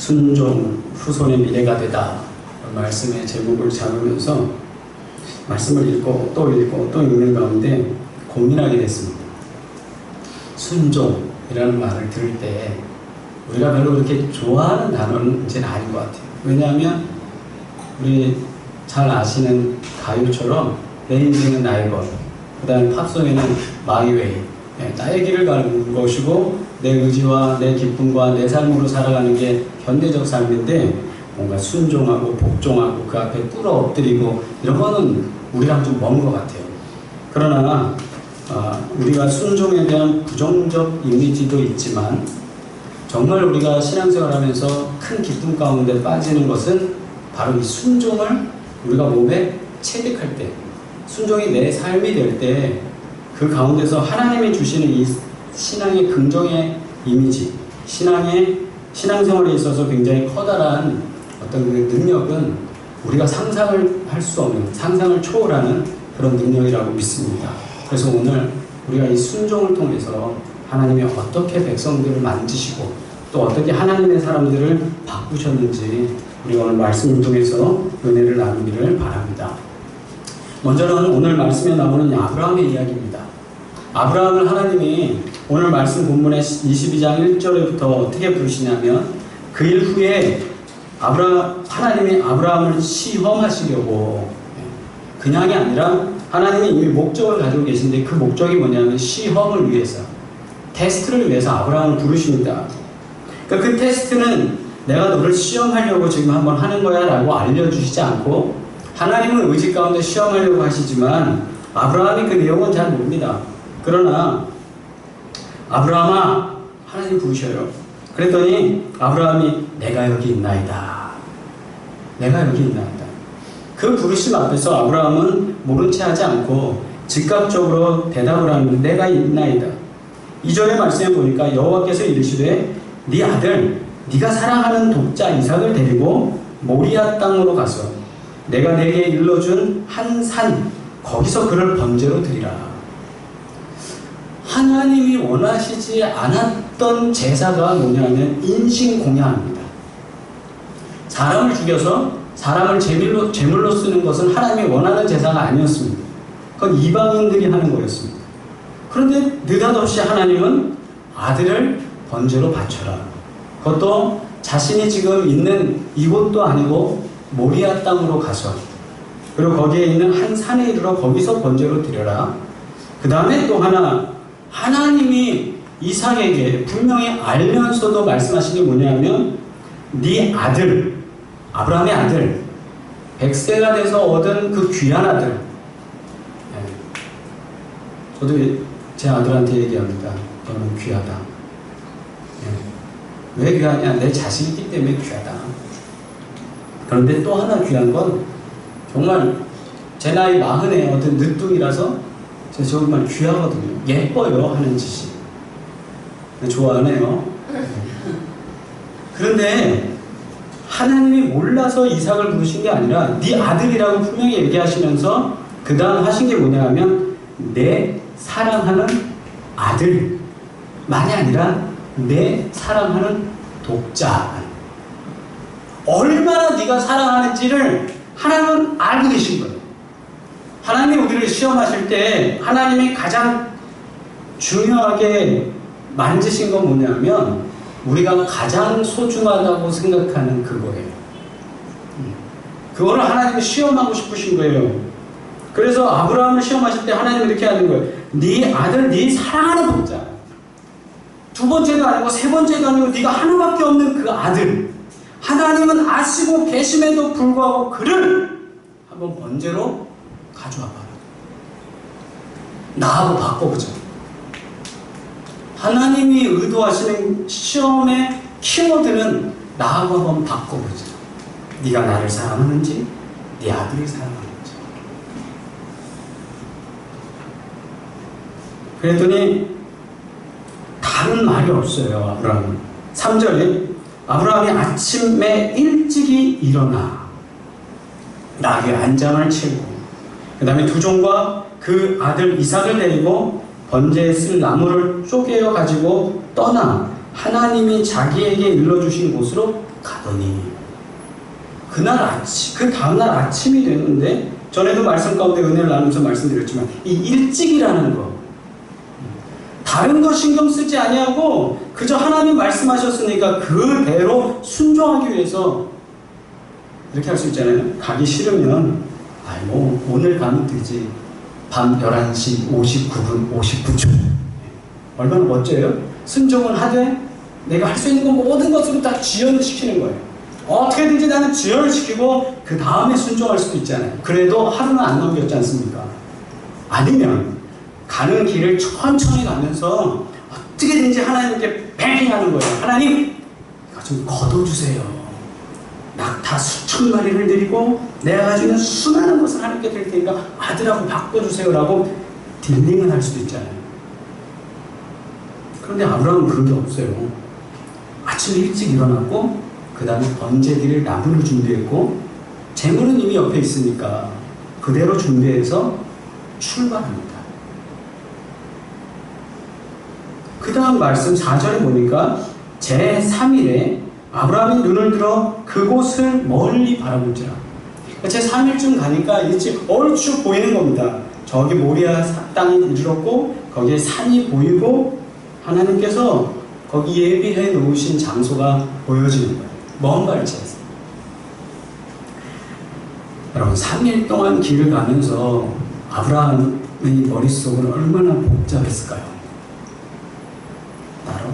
순종 후손의 미래가 되다 말씀의 제목을 잡으면서 말씀을 읽고 또 읽는 가운데 고민하게 됐습니다. 순종이라는 말을 들을 때 우리가 별로 그렇게 좋아하는 단어는 이제는 아닌 것 같아요. 왜냐하면 우리 잘 아시는 가요처럼 내 인생은 나의 것, 그 다음에 팝송에는 My Way, 나의 길을 가는 것이고 내 의지와 내 기쁨과 내 삶으로 살아가는 게 현대적 삶인데, 뭔가 순종하고 복종하고 그 앞에 꿇어 엎드리고 이런 거는 우리랑 좀 먼 것 같아요. 그러나 우리가 순종에 대한 부정적 이미지도 있지만 정말 우리가 신앙생활하면서 큰 기쁨 가운데 빠지는 것은 바로 이 순종을 우리가 몸에 체득할 때, 순종이 내 삶이 될 때 그 가운데서 하나님이 주시는 이 신앙의 긍정의 이미지, 신앙생활에 있어서 굉장히 커다란 어떤 그 능력은 우리가 상상을 할 수 없는, 상상을 초월하는 그런 능력이라고 믿습니다. 그래서 오늘 우리가 이 순종을 통해서 하나님이 어떻게 백성들을 만지시고 또 어떻게 하나님의 사람들을 바꾸셨는지 우리가 오늘 말씀을 통해서 은혜를 나누기를 바랍니다. 먼저는 오늘 말씀에 나오는 아브라함의 이야기입니다. 아브라함을 하나님이 오늘 말씀 본문의 22장 1절부터 어떻게 부르시냐면, 그 일 후에 하나님이 아브라함을 시험하시려고, 그냥이 아니라 하나님이 이미 목적을 가지고 계신데 그 목적이 뭐냐면 시험을 위해서, 테스트를 위해서 아브라함을 부르십니다. 그러니까 그 테스트는 내가 너를 시험하려고 지금 한번 하는 거야 라고 알려주시지 않고, 하나님은 의지 가운데 시험하려고 하시지만 아브라함이 그 내용은 잘 모릅니다. 그러나 아브라함아, 하나님 부르셔요. 그랬더니 아브라함이 내가 여기 있나이다. 내가 여기 있나이다. 그 부르심 앞에서 아브라함은 모른 채 하지 않고 즉각적으로 대답을 하는, 내가 있나이다. 2절의 말씀에 보니까 여호와께서 이르시되 네 아들 네가 사랑하는 독자 이삭을 데리고 모리아 땅으로 가서 내가 내게 일러준 한 산, 거기서 그를 번제로 드리라. 하나님이 원하시지 않았던 제사가 뭐냐면 인신공양입니다. 사람을 죽여서 사람을 제물로 쓰는 것은 하나님이 원하는 제사가 아니었습니다. 그건 이방인들이 하는 거였습니다. 그런데 느닷없이 하나님은 아들을 번제로 바쳐라. 그것도 자신이 지금 있는 이곳도 아니고 모리아 땅으로 가서, 그리고 거기에 있는 한 산에 이르러 거기서 번제로 드려라. 그 다음에 또 하나님이 이삭에게 분명히 알면서도 말씀하신 게 뭐냐면, 네 아들, 아브라함의 아들, 100세가 돼서 얻은 그 귀한 아들. 저도 제 아들한테 얘기합니다. 너는 귀하다. 왜 귀하냐? 내 자식이기 때문에 귀하다. 그런데 또 하나 귀한 건, 정말 제 나이 40에 어떤 늦둥이라서 제가 정말 귀하거든요. 예뻐요, 하는 짓이. 좋아하네요. 그런데 하나님이 몰라서 이삭을 부르신 게 아니라 네 아들이라고 분명히 얘기하시면서 그 다음 하신 게 뭐냐 하면, 내 사랑하는 아들만이 아니라 내 사랑하는 독자. 얼마나 네가 사랑하는지를 하나님은 알고 계신 거예요. 하나님이 우리를 시험하실 때 하나님이 가장 중요하게 만지신 건 뭐냐면, 우리가 가장 소중하다고 생각하는 그거예요. 그거를 하나님이 시험하고 싶으신 거예요. 그래서 아브라함을 시험하실 때 하나님이 이렇게 하는 거예요. 네 아들, 네 사랑하는 독자. 두 번째도 아니고 세 번째도 아니고 네가 하나밖에 없는 그 아들. 하나님은 아시고 계심에도 불구하고 그를 한번 번제로 가져와 봐라. 나하고 바꿔보자. 하나님이 의도하시는 시험의 키워드는 나하고 한번 바꿔보자. 네가 나를 사랑하는지, 네 아들이 사랑하는지. 그랬더니 다른 말이 없어요, 아브라함은. 3절에 아브라함이 아침에 일찍이 일어나 나귀 안장을 치고, 그 다음에 두 종과 그 아들 이삭을 데리고 번제에 쓸 나무를 쪼개어 가지고 떠나 하나님이 자기에게 일러주신 곳으로 가더니 그날 아침, 그 다음날 아침이 됐는데, 전에도 말씀 가운데 은혜를 나누면서 말씀드렸지만 이 일찍이라는 거, 다른 거 신경 쓰지 아니하고 그저 하나님 말씀하셨으니까 그대로 순종하기 위해서, 이렇게 할 수 있잖아요. 가기 싫으면 뭐 오늘 가면 되지. 밤 11시 59분 59초. 얼마나 멋져요? 순종을 하되 내가 할 수 있는 건 모든 것으로 다 지연을 시키는 거예요. 어떻게든지 나는 지연을 시키고 그 다음에 순종할 수도 있잖아요. 그래도 하루는 안 넘겼지 않습니까? 아니면 가는 길을 천천히 가면서 어떻게든지 하나님께 뱅킹하는 거예요. 하나님, 이거 좀 거둬주세요. 낙타 수천 마리를 드리고 내가 가지고 있는 수많은 것을 하나님께 드릴 테니까 아들하고 바꿔주세요라고 딜링을 할 수도 있잖아요. 그런데 아브라함은 그런 게 없어요. 아침 일찍 일어났고 그 다음에 번제드릴 나무를 준비했고 재물은 이미 옆에 있으니까 그대로 준비해서 출발합니다. 그 다음 말씀 4절에 보니까 제3일에 아브라함이 눈을 들어 그곳을 멀리 바라볼지라. 제3일쯤 가니까 이제 얼추 보이는 겁니다. 저기 모리아 땅이 이르렀고 거기에 산이 보이고 하나님께서 거기 예비해 놓으신 장소가 보여지는 거예요. 먼 발치에서. 여러분, 3일 동안 길을 가면서 아브라함의 머릿속은 얼마나 복잡했을까요? 나로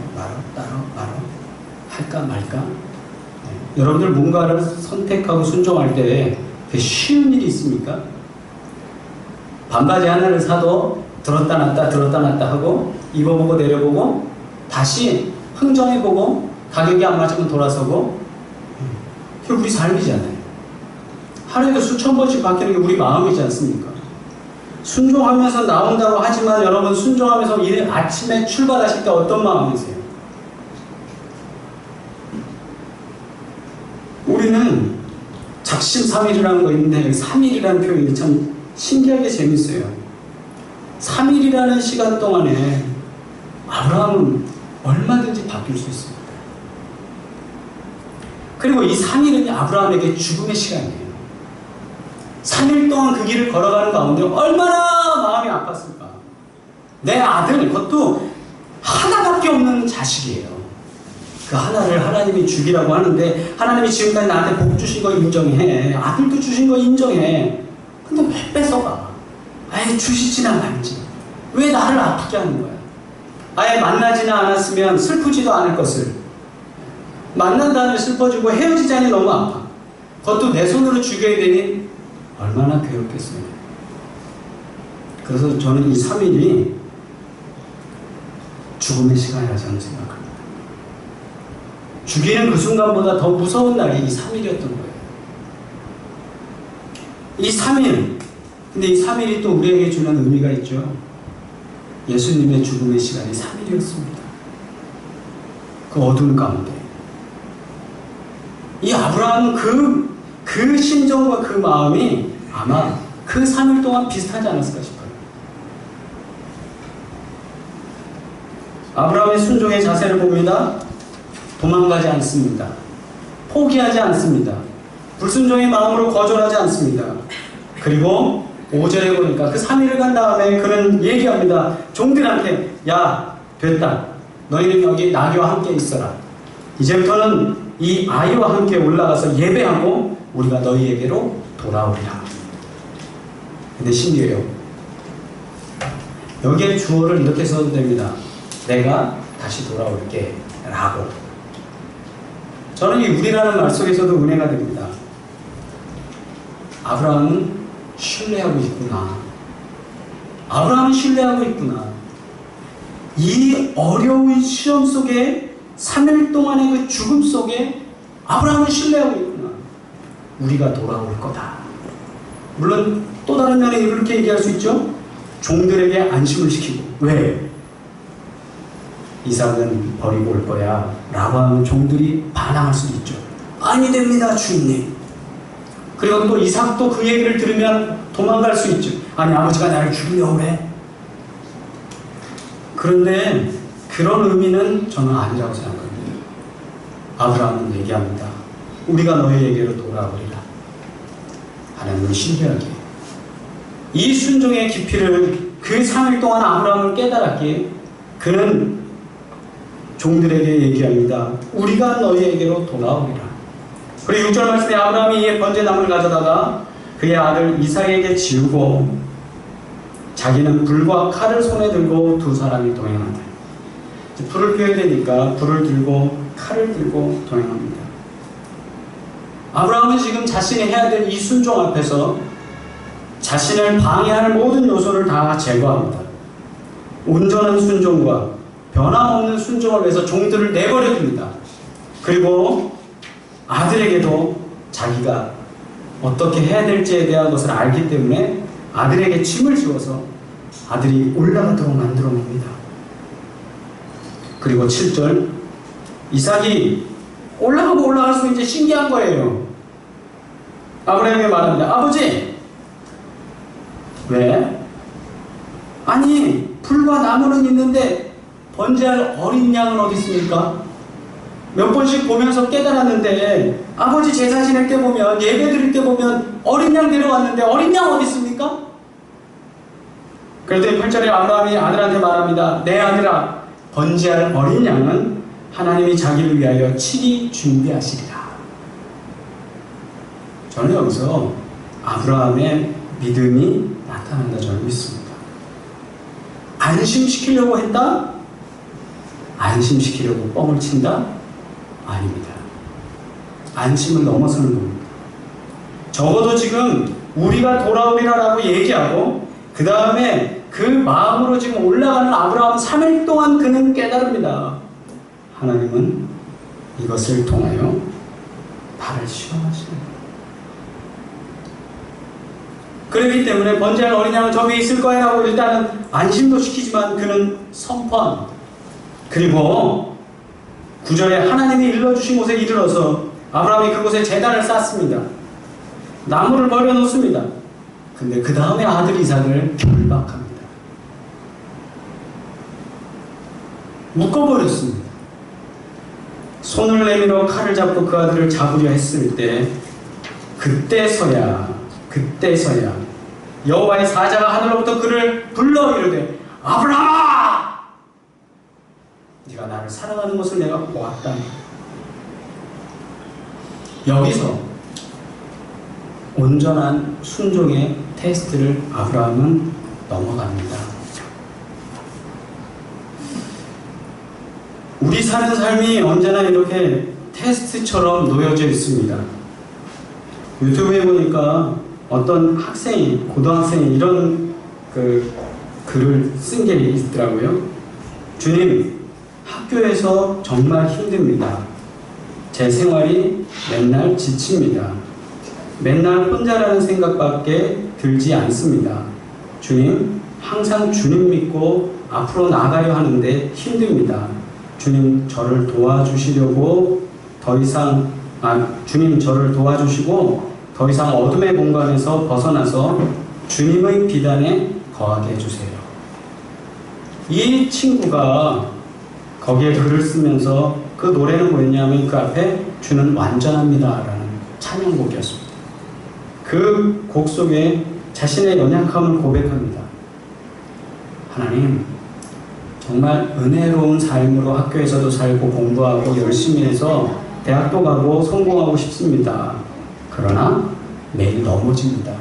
할까 말까? 네. 여러분들 뭔가를 선택하고 순종할 때 쉬운 일이 있습니까? 반바지 하나를 사도 들었다 놨다 하고 입어보고 내려보고 다시 흥정해보고 가격이 안 맞으면 돌아서고, 그게 우리 삶이잖아요. 하루에도 수천 번씩 바뀌는 게 우리 마음이지 않습니까? 순종하면서 나온다고 하지만 여러분, 순종하면서 아침에 출발하실 때 어떤 마음이세요? 우리는 작심삼일이라는 거 있는데 3일이라는 표현이 참 신기하게 재밌어요. 3일이라는 시간 동안에 아브라함은 얼마든지 바뀔 수 있습니다. 그리고 이 3일은 아브라함에게 죽음의 시간이에요. 3일 동안 그 길을 걸어가는 가운데 얼마나 마음이 아팠을까. 내 아들, 그것도 하나밖에 없는 자식이에요. 그 하나를 하나님이 죽이라고 하는데 하나님이 지금까지 나한테 복 주신 거 인정해. 아들도 주신 거 인정해. 근데 왜 뺏어가? 아예 주시지나 말지. 왜 나를 아프게 하는 거야? 아예 만나지나 않았으면 슬프지도 않을 것을 만난 다음에 슬퍼지고 헤어지자니 너무 아파. 그것도 내 손으로 죽여야 되니 얼마나 괴롭겠어요. 그래서 저는 이 3일이 죽음의 시간이라 저는 생각합니다. 죽이는 그 순간보다 더 무서운 날이 이 3일이었던 거예요. 이 3일, 근데 이 3일이 또 우리에게 주는 의미가 있죠. 예수님의 죽음의 시간이 3일이었습니다. 그 어두운 가운데 이 아브라함은 그 심정과 그 마음이 아마 그 3일 동안 비슷하지 않았을까 싶어요. 아브라함의 순종의 자세를 봅니다. 도망가지 않습니다. 포기하지 않습니다. 불순종의 마음으로 거절하지 않습니다. 그리고 5절에 보니까 그 3일을 간 다음에 그는 얘기합니다. 종들한테, 야, 됐다. 너희는 여기 나귀와 함께 있어라. 이제부터는 이 아이와 함께 올라가서 예배하고 우리가 너희에게로 돌아오리라. 근데 신기해요. 여기에 주어를 이렇게 써도 됩니다. 내가 다시 돌아올게 라고. 저는 이 우리라는 말 속에서도 은혜가 됩니다. 아브라함은 신뢰하고 있구나. 아브라함은 신뢰하고 있구나. 이 어려운 시험 속에 3일 동안의 그 죽음 속에 아브라함은 신뢰하고 있구나. 우리가 돌아올 거다. 물론 또 다른 면에 이렇게 얘기할 수 있죠. 종들에게 안심을 시키고. 왜? 이삭은 버리고 올 거야 라고 하면 종들이 반항할 수도 있죠. 아니 됩니다 주인님. 그리고 또 이삭도 그 얘기를 들으면 도망갈 수 있죠. 아니 아버지가 나를 죽이려고 그래. 그런데 그런 의미는 저는 아니라고 생각합니다. 아브라함은 얘기합니다. 우리가 너희에게로 돌아오리라. 하나님은 신기하게 이 순종의 깊이를 그 3일 동안 아브라함을 깨달았기에 그는 종들에게 얘기합니다. 우리가 너희에게로 돌아오리라. 그리고 6절 말씀에 아브라함이 이에 번제나무를 가져다가 그의 아들 이삭에게 지우고 자기는 불과 칼을 손에 들고 두 사람이 동행한다. 불을 피워야 되니까 불을 들고 칼을 들고 동행합니다. 아브라함은 지금 자신이 해야 될 이 순종 앞에서 자신을 방해하는 모든 요소를 다 제거합니다. 온전한 순종과 변함없는 순종을 위해서 종들을 내버려 둡니다. 그리고 아들에게도 자기가 어떻게 해야 될지에 대한 것을 알기 때문에 아들에게 침을 지워서 아들이 올라가도록 만들어 놉니다. 그리고 7절 이삭이 올라갈수록 이제 신기한 거예요. 아브라함이 말합니다. 아버지, 왜? 아니, 불과 나무는 있는데 번제할 어린 양은 어디 있습니까? 몇 번씩 보면서 깨달았는데 아버지 제사 지낼 때 보면, 예배 드릴 때 보면 어린 양 데려왔는데 어린 양 어디 있습니까? 그랬더니 8절에 아브라함이 아들한테 말합니다. 내 아들아, 번제할 어린 양은 하나님이 자기를 위하여 친히 준비하시리라. 저는 여기서 아브라함의 믿음이 나타난다 저는 믿습니다. 안심시키려고 했다? 안심시키려고 뻥을 친다? 아닙니다. 안심을 넘어서는 겁니다. 적어도 지금 우리가 돌아오리라라고 얘기하고 그 다음에 그 마음으로 지금 올라가는 아브라함은 3일 동안 그는 깨달습니다. 하나님은 이것을 통하여 나를 시험하시는 그렇기 때문에 번제할 어린 양은 저기 있을 거야 라고 일단은 안심도 시키지만 그는 선포합니다. 그리고 9절에 하나님이 일러주신 곳에 이르러서 아브라함이 그곳에 제단을 쌓습니다. 나무를 버려놓습니다. 근데 그 다음에 아들 이삭을 결박합니다. 묶어버렸습니다. 손을 내밀어 칼을 잡고 그 아들을 잡으려 했을 때 그때서야 여호와의 사자가 하늘로부터 그를 불러 이르되 아브라함아! 네가 나를 사랑하는 것을 내가 보았다. 여기서 온전한 순종의 테스트를 아브라함은 넘어갑니다. 우리 사는 삶이 언제나 이렇게 테스트처럼 놓여져 있습니다. 유튜브에 보니까 어떤 학생이, 고등학생이 이런 글을 쓴 게 있더라고요. 주님, 학교에서 정말 힘듭니다. 제 생활이 맨날 지칩니다. 맨날 혼자라는 생각밖에 들지 않습니다. 주님, 항상 주님 믿고 앞으로 나가려 하는데 힘듭니다. 주님, 저를 도와주시고 더 이상 어둠의 공간에서 벗어나서 주님의 비단에 거하게 해주세요. 이 친구가 거기에 글을 쓰면서 그 노래는 뭐였냐면 그 앞에 주는 완전합니다 라는 찬양곡이었습니다. 그 곡 속에 자신의 연약함을 고백합니다. 하나님, 정말 은혜로운 삶으로 학교에서도 살고 공부하고 열심히 해서 대학도 가고 성공하고 싶습니다. 그러나 매일 넘어집니다.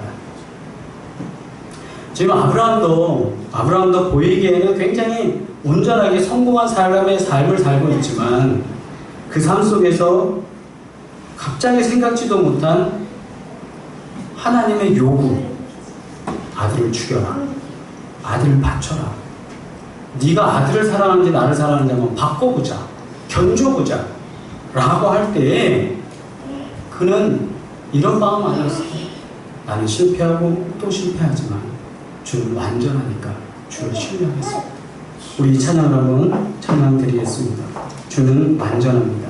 지금 아브라함도 보이기에는 굉장히 온전하게 성공한 사람의 삶을 살고 있지만 그 삶 속에서 갑자기 생각지도 못한 하나님의 요구, 아들을 죽여라, 아들을 바쳐라, 네가 아들을 사랑하는지 나를 사랑하는지 한번 바꿔보자, 견줘보자 라고 할 때에 그는 이런 마음 아니었어요. 나는 실패하고 또 실패하지만 주는 완전하니까 주를 신뢰하겠습니다. 우리 찬양을 한번 찬양드리겠습니다. 주는 완전합니다.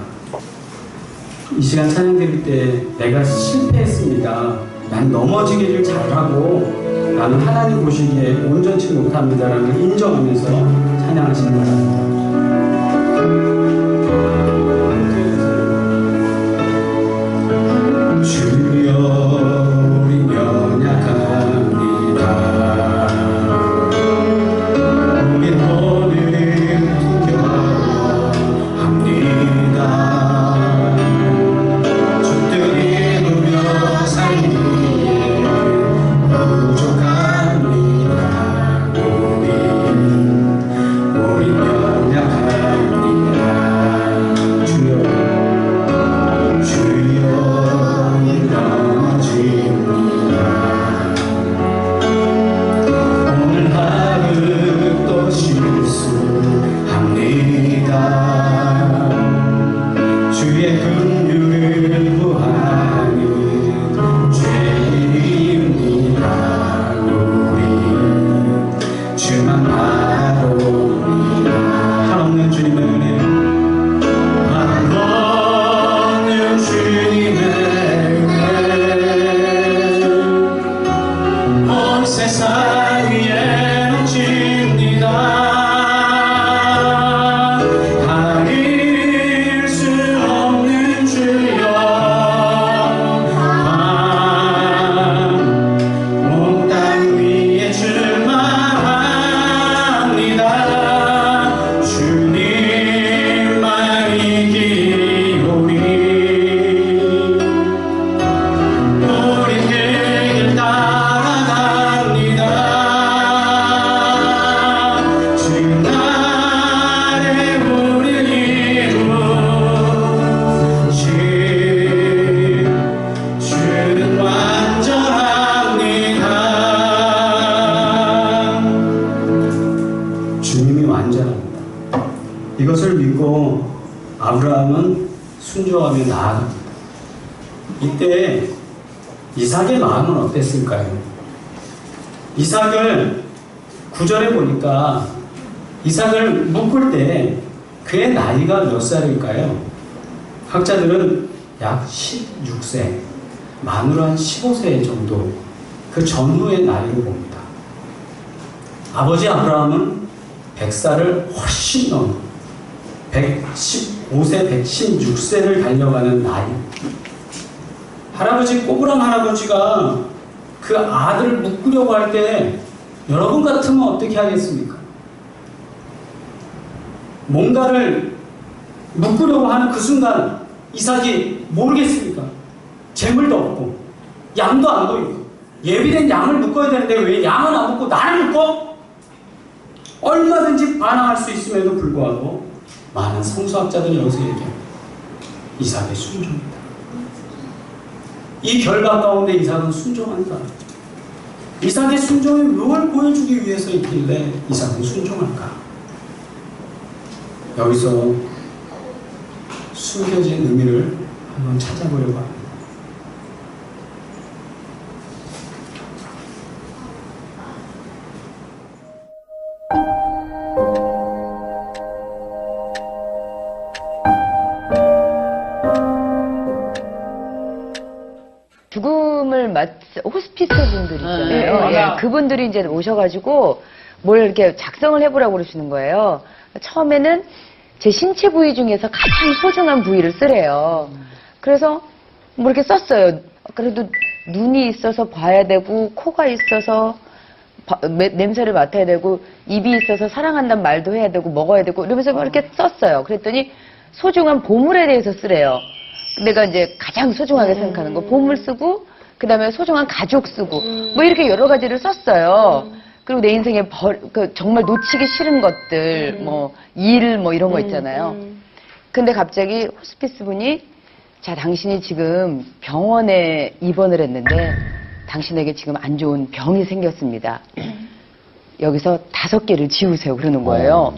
이 시간 찬양 드릴 때 내가 실패했습니다, 난 넘어지기를 잘하고 나는 하나님 보시기에 온전치 못합니다 라는 인정하면서 찬양하시기 바랍니다. 주여 우리 연약합니다. 우리 오늘 합니다. 주뜻 이루며 살기 부족합니다. 우리 연약합니다. 주여 넘어집니다. 오늘 하루 또 실수합니다. 주의 긍휼을 구하는 죄인입니다. 우리 주만 바라봅니다. 한없는 주님의 은혜, 한없는 주님의 세상 위에 넘칩니다. 가릴 수 없는 주여 온 땅 위에 출마합니다. 주님만 이기오리. 우리 길 따라갑니다. 주날에 우리를 이루신 주는 완전합니다. 주님이 완전합니다. 이것을 믿고 아브라함은 순종하며 나아갑니다. 이때 이삭의 마음은 어땠을까요? 이삭을 9절에 보니까 이삭을 묶을 때 그의 나이가 몇 살일까요? 학자들은 약 16세, 만으로 한 15세 정도 그 전후의 나이로 봅니다. 아버지 아브라함은 100살을 훨씬 넘은 115세, 116세를 달려가는 나이. 할아버지, 꼬부랑 할아버지가 그 아들을 묶으려고 할 때 여러분 같으면 어떻게 하겠습니까? 뭔가를 묶으려고 하는 그 순간 이삭이 모르겠습니까? 재물도 없고 양도 안 보이고 예비된 양을 묶어야 되는데 왜 양은 안 묶고 나를 묶어? 얼마든지 반항할 수 있음에도 불구하고 많은 성서학자들이 여기서 얘기합니다. 이삭의 순종이다. 이 결과 가운데 이삭은 순종한다. 이삭의 순종이 뭘 보여주기 위해서 있길래 이삭은 순종할까? 여기서 숨겨진 의미를 한번 찾아보려고 합니다. 죽음을 호스피스 분들 있잖아요. 예, 그분들이 이제 오셔가지고 뭘 이렇게 작성을 해보라고 그러시는 거예요. 처음에는 제 신체 부위 중에서 가장 소중한 부위를 쓰래요. 그래서 뭐 이렇게 썼어요. 그래도 눈이 있어서 봐야 되고, 코가 있어서 냄새를 맡아야 되고, 입이 있어서 사랑한다는 말도 해야 되고, 먹어야 되고, 이러면서 막 이렇게 썼어요. 그랬더니 소중한 보물에 대해서 쓰래요. 내가 이제 가장 소중하게 생각하는 거 보물 쓰고, 그 다음에 소중한 가족 쓰고, 뭐 이렇게 여러 가지를 썼어요. 그리고 내 인생에 정말 놓치기 싫은 것들, 뭐 일 뭐 이런 거 있잖아요. 근데 갑자기 호스피스 분이, 자, 당신이 지금 병원에 입원을 했는데 당신에게 지금 안 좋은 병이 생겼습니다. 여기서 5개를 지우세요. 그러는 거예요.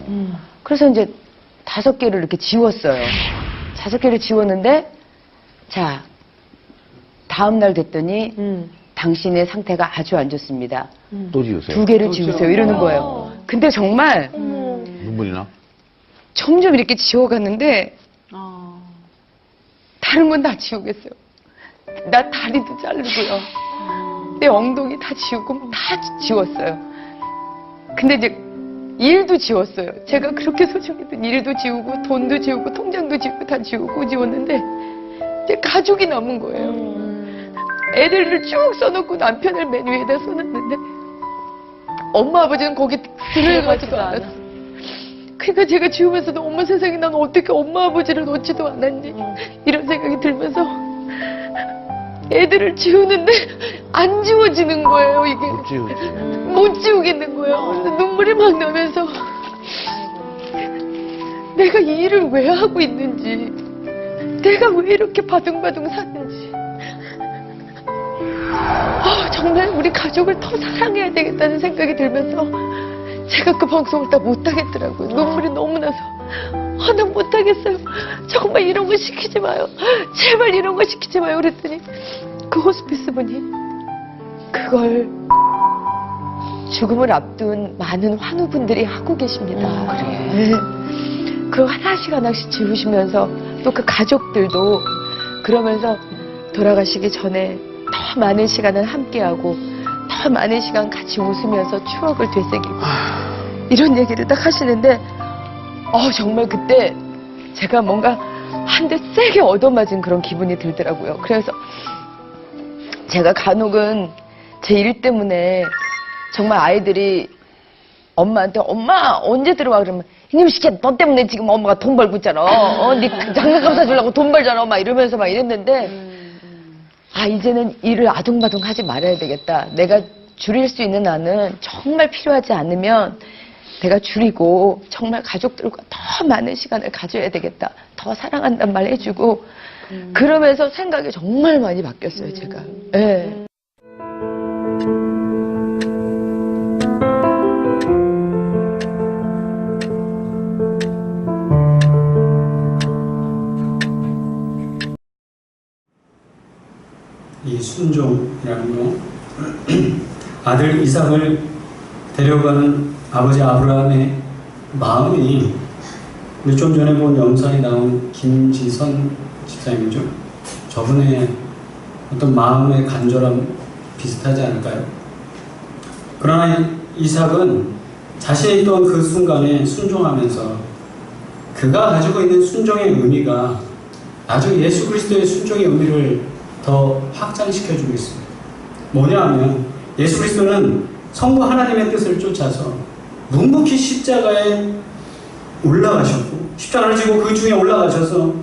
그래서 이제 5개를 이렇게 지웠어요. 5개를 지웠는데, 자, 다음날 됐더니 당신의 상태가 아주 안 좋습니다. 또 지우세요. 2개를 지우세요. 이러는 거예요. 근데 정말 눈물이 나? 점점 이렇게 지워갔는데 다른 건 다 지우겠어요. 나 다리도 자르고요. 내 엉덩이 다 지우고 다 지웠어요. 근데 이제 일도 지웠어요. 제가 그렇게 소중했던 일도 지우고 돈도 지우고 통장도 지우고 다 지우고 지웠는데 이제 가족이 남은 거예요. 애들을 쭉 써놓고 남편을 맨 위에다 써놨는데 엄마 아버지는 거기 들어가지도 않았어. 그러니까 제가 지우면서도 엄마 세상에 난 어떻게 엄마 아버지를 놓지도 않았니 이런 생각이 들면서 애들을 지우는데 안 지워지는 거예요. 이게 못 지우지. 못 지우겠는 거예요. 눈물이 막 나면서 내가 이 일을 왜 하고 있는지, 내가 왜 이렇게 바둥바둥 사는지, 정말 우리 가족을 더 사랑해야 되겠다는 생각이 들면서 제가 그 방송을 다 못하겠더라고요. 눈물이 너무 나서 나 못하겠어요. 정말 이런 거 시키지 마요. 제발 이런 거 시키지 마요. 그랬더니 그 호스피스 분이 그걸 죽음을 앞둔 많은 환우분들이 하고 계십니다. 네. 그걸 하나씩 하나씩 지우시면서 또 그 가족들도 그러면서 돌아가시기 전에 더 많은 시간을 함께하고 더 많은 시간 같이 웃으면서 추억을 되새기고 이런 얘기를 딱 하시는데 정말 그때 제가 뭔가 한 대 세게 얻어맞은 그런 기분이 들더라고요. 그래서 제가 간혹은 제 일 때문에 정말 아이들이 엄마한테 엄마 언제 들어와 그러면 이놈 시키야 너 때문에 지금 엄마가 돈 벌고 있잖아. 네 장난감 사주려고 돈 벌잖아. 막 이러면서 막 이랬는데 이제는 일을 아둥바둥 하지 말아야 되겠다. 내가 줄일 수 있는 한은 정말 필요하지 않으면 내가 줄이고 정말 가족들과 더 많은 시간을 가져야 되겠다. 더 사랑한단 말 해주고 그러면서 생각이 정말 많이 바뀌었어요. 제가. 네. 이 순종이라는 거, 아들 이삭을 데려가는 아버지 아브라함의 마음이 우리 좀 전에 본 영상에 나온 김지선 집사님이죠. 저분의 어떤 마음의 간절함 비슷하지 않을까요? 그러나 이삭은 자신이 있던 그 순간에 순종하면서 그가 가지고 있는 순종의 의미가 나중에 예수 그리스도의 순종의 의미를 더 확장시켜주고 있습니다. 뭐냐 하면 예수 그리스도는 성부 하나님의 뜻을 쫓아서 묵묵히 십자가에 올라가셨고 십자가를 지고 그 중에 올라가셔서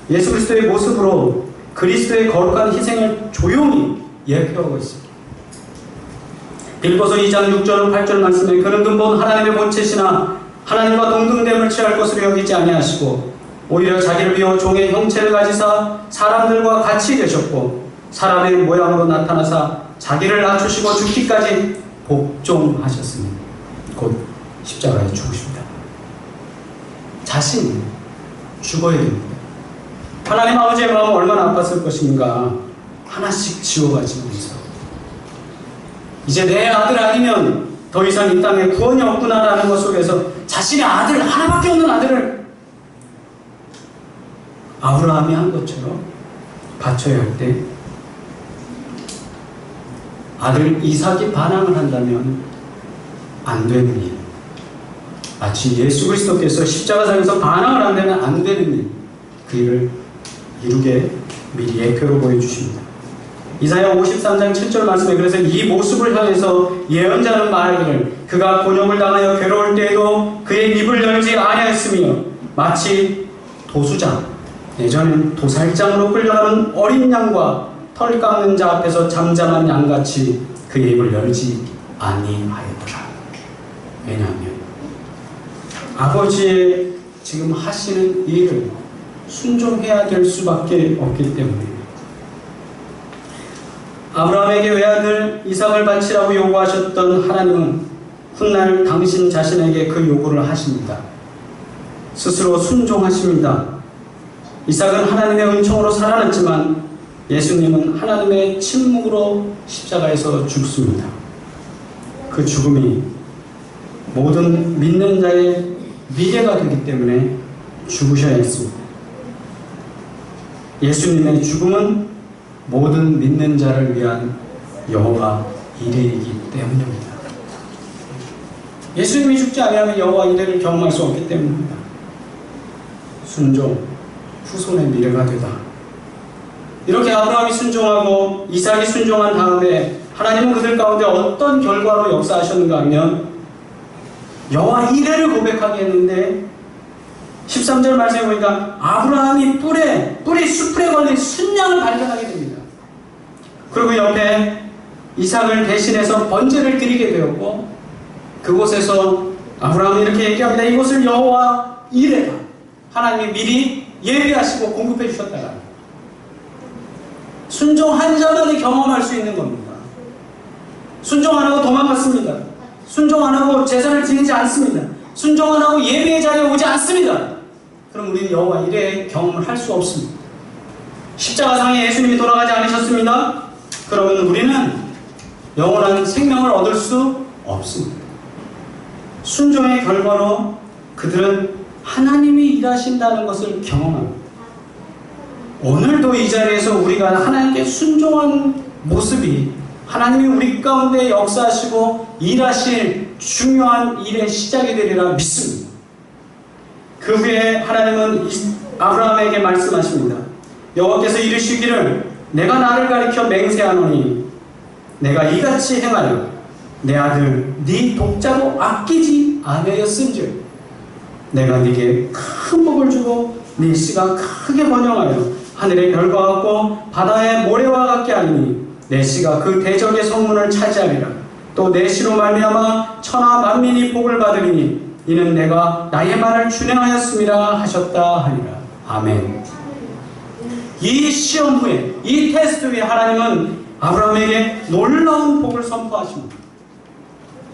예수 그리스도의 모습으로 그리스도의 거룩한 희생을 조용히 예표하고 있습니다. 빌보서 2장 6절 8절 말씀에 그는 근본 하나님의 본체시나 하나님과 동등됨을 취할 것으로 여기지 아니하시고 오히려 자기를 비워 종의 형체를 가지사 사람들과 같이 되셨고 사람의 모양으로 나타나사 자기를 낮추시고 죽기까지 복종하셨으니 곧 십자가에 죽으십니다. 자신이 죽어야 됩니다. 하나님 아버지의 마음은 얼마나 아팠을 것인가. 하나씩 지워가지면서 이제 내 아들 아니면 더 이상 이 땅에 구원이 없구나라는 것 속에서 자신의 아들, 하나밖에 없는 아들을 아브라함이 한 것처럼 바쳐야 할 때 아들 이삭이 반항을 한다면 안 되는 일, 마치 예수 그리스도께서 십자가상에서 반항을 한다면 안 되는 일, 그 일을 이루게 미리 예표로 보여주십니다. 이사야 53장 7절 말씀에 그래서 이 모습을 향해서 예언자는 말하기를 그가 곤욕을 당하여 괴로울 때에도 그의 입을 열지 아니하였으며 마치 도수장, 예전엔 도살장으로 끌려가는 어린 양과 털 깎는 자 앞에서 잠잠한 양같이 그의 입을 열지 아니하였더라. 왜냐하면 아버지의 지금 하시는 일을 순종해야 될 수밖에 없기 때문입니다. 아브라함에게 외아들 이삭을 바치라고 요구하셨던 하나님은 훗날 당신 자신에게 그 요구를 하십니다. 스스로 순종하십니다. 이삭은 하나님의 은총으로 살아났지만 예수님은 하나님의 침묵으로 십자가에서 죽습니다. 그 죽음이 모든 믿는 자의 미래가 되기 때문에 죽으셔야 했습니다. 예수님의 죽음은 모든 믿는 자를 위한 여호와 이레이기 때문입니다. 예수님이 죽지 아니하면 여호와 이레를 경험할 수 없기 때문입니다. 순종, 후손의 미래가 되다. 이렇게 아브라함이 순종하고 이삭이 순종한 다음에 하나님은 그들 가운데 어떤 결과로 역사하셨는가 하면 여호와 이레를 고백하게 했는데 13절 말씀에 보니까 아브라함이 뿔이 수풀에 걸린 순양을 발견하게 됩니다. 그리고 옆에 이삭을 대신해서 번제를 드리게 되었고 그곳에서 아브라함이 이렇게 얘기합니다. 이곳을 여호와 이레다. 하나님이 미리 예비하시고 공급해 주셨다가 순종 한 자만이 경험할 수 있는 겁니다. 순종 안 하고 도망갔습니다. 순종 안 하고 제사를 지내지 않습니다. 순종 안 하고 예배의 자리에 오지 않습니다. 그럼 우리는 여호와 이레의 경험을 할 수 없습니다. 십자가상에 예수님이 돌아가지 않으셨습니다. 그러면 우리는 영원한 생명을 얻을 수 없습니다. 순종의 결과로 그들은 하나님이 일하신다는 것을 경험합니다. 오늘도 이 자리에서 우리가 하나님께 순종한 모습이 하나님이 우리 가운데 역사하시고 일하실 중요한 일의 시작이 되리라 믿습니다. 그 후에 하나님은 아브라함에게 말씀하십니다. 여호와께서 이르시기를 내가 나를 가리켜 맹세하노니 내가 이같이 행하여 내 아들 네 독자로 아끼지 아니하였은즉 내가 네게 큰 복을 주고 네 씨가 크게 번영하여 하늘의 별과 같고 바다의 모래와 같게 하리니 내 씨가 그 대적의 성문을 차지하리라. 또 내 씨로 말미암아 천하 만민이 복을 받으리니 이는 내가 나의 말을 준행하였음이라 하셨다 하리라. 아멘. 이 시험 후에 이 테스트 후에 하나님은 아브라함에게 놀라운 복을 선포하십니다.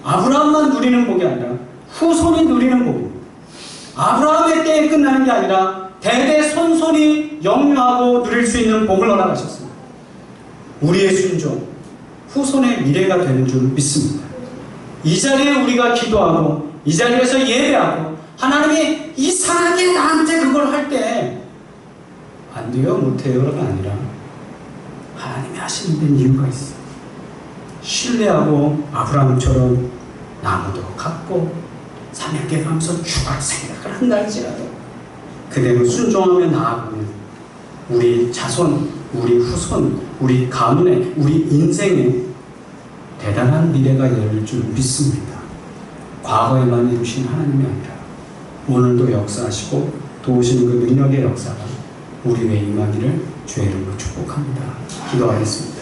아브라함만 누리는 복이 아니라 후손이 누리는 복입니다. 아브라함의 때에 끝나는 게 아니라 대대손손이 영유하고 누릴 수 있는 복을 허락하셨습니다. 우리의 순종, 후손의 미래가 되는 줄 믿습니다. 이 자리에 우리가 기도하고 이 자리에서 예배하고 하나님이 이상하게 나한테 그걸 할 때 안 돼요, 못해요가 아니라 하나님이 하시는 데는 이유가 있어요. 신뢰하고 아브라함처럼 나무도 갖고 사냥개 가면서 죽을 생각을 한다 할지라도 그대로 순종하며 나아가면 우리 자손, 우리 후손, 우리 가문에, 우리 인생에 대단한 미래가 열릴 줄 믿습니다. 과거에만 이루신 하나님이 아니라 오늘도 역사하시고 도우시는 그 능력의 역사가 우리 위에 임하기를 주의 이름으로 축복합니다. 기도하겠습니다.